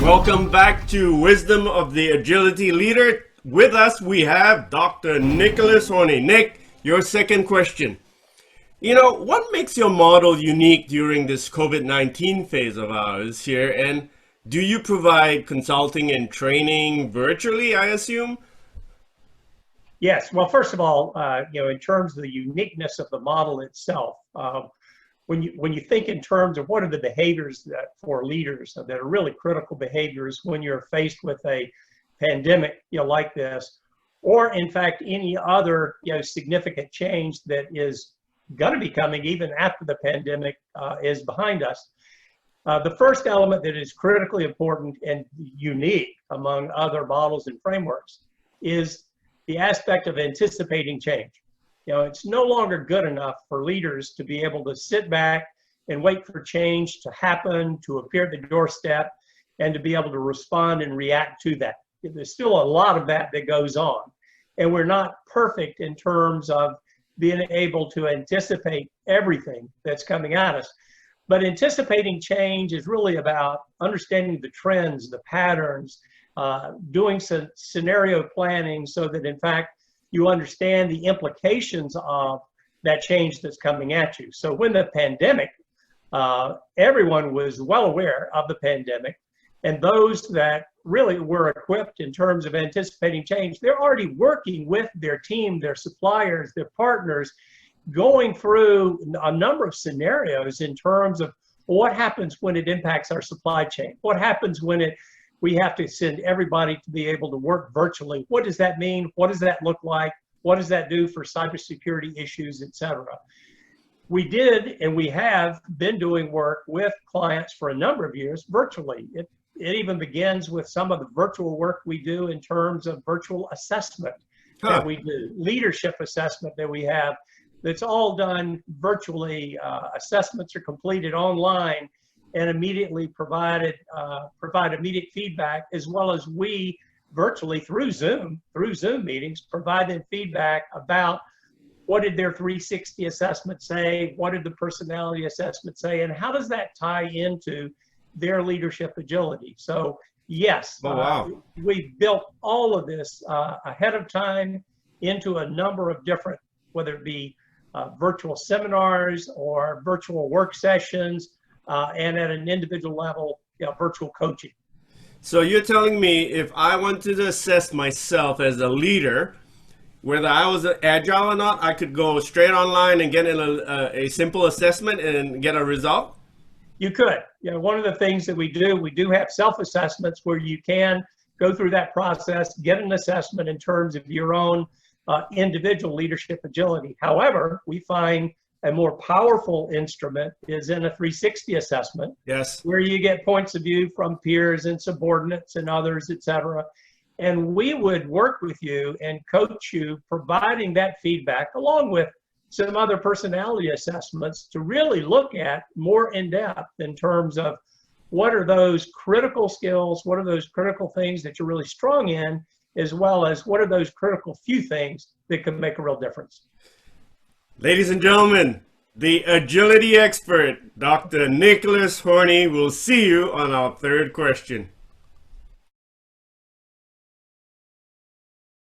Welcome back to Wisdom of the Agility Leader. With us, we have Dr. Nicholas Horney. Nick, your second question. What makes your model unique during this COVID-19 phase of ours here? And do you provide consulting and training virtually, I assume? Yes. Well, first of all, in terms of the uniqueness of the model itself, when you think in terms of what are the behaviors that for leaders that are really critical behaviors when you're faced with a pandemic, like this, or in fact any other significant change that is going to be coming even after the pandemic is behind us. The first element that is critically important and unique among other models and frameworks is the aspect of anticipating change. It's no longer good enough for leaders to be able to sit back and wait for change to happen, to appear at the doorstep, and to be able to respond and react to that. There's still a lot of that goes on. And we're not perfect in terms of being able to anticipate everything that's coming at us. But anticipating change is really about understanding the trends, the patterns, doing some scenario planning so that in fact you understand the implications of that change that's coming at you. So when the pandemic, everyone was well aware of the pandemic, and those that really were equipped in terms of anticipating change, they're already working with their team, their suppliers, their partners, going through a number of scenarios in terms of what happens when it impacts our supply chain, what happens when we have to send everybody to be able to work virtually. What does that mean? What does that look like? What does that do for cybersecurity issues, et cetera? We did, and we have been doing work with clients for a number of years virtually. It even begins with some of the virtual work we do in terms of virtual assessment that we do, leadership assessment that we have. That's all done virtually. Assessments are completed online and immediately provide immediate feedback, as well as we virtually through Zoom meetings, provide them feedback about what did their 360 assessment say, what did the personality assessment say, and how does that tie into their leadership agility. So yes, we've built all of this ahead of time into a number of different, whether it be virtual seminars or virtual work sessions, and at an individual level, virtual coaching. So you're telling me if I wanted to assess myself as a leader, whether I was agile or not, I could go straight online and get a simple assessment and get a result? You could. One of the things that we do have self-assessments where you can go through that process, get an assessment in terms of your own individual leadership agility. However, we find a more powerful instrument is in a 360 assessment, yes, where you get points of view from peers and subordinates and others, et cetera. And we would work with you and coach you, providing that feedback along with some other personality assessments to really look at more in depth in terms of what are those critical skills, what are those critical things that you're really strong in, as well as what are those critical few things that can make a real difference. Ladies and gentlemen, the agility expert, Dr. Nicholas Horney, will see you on our third question.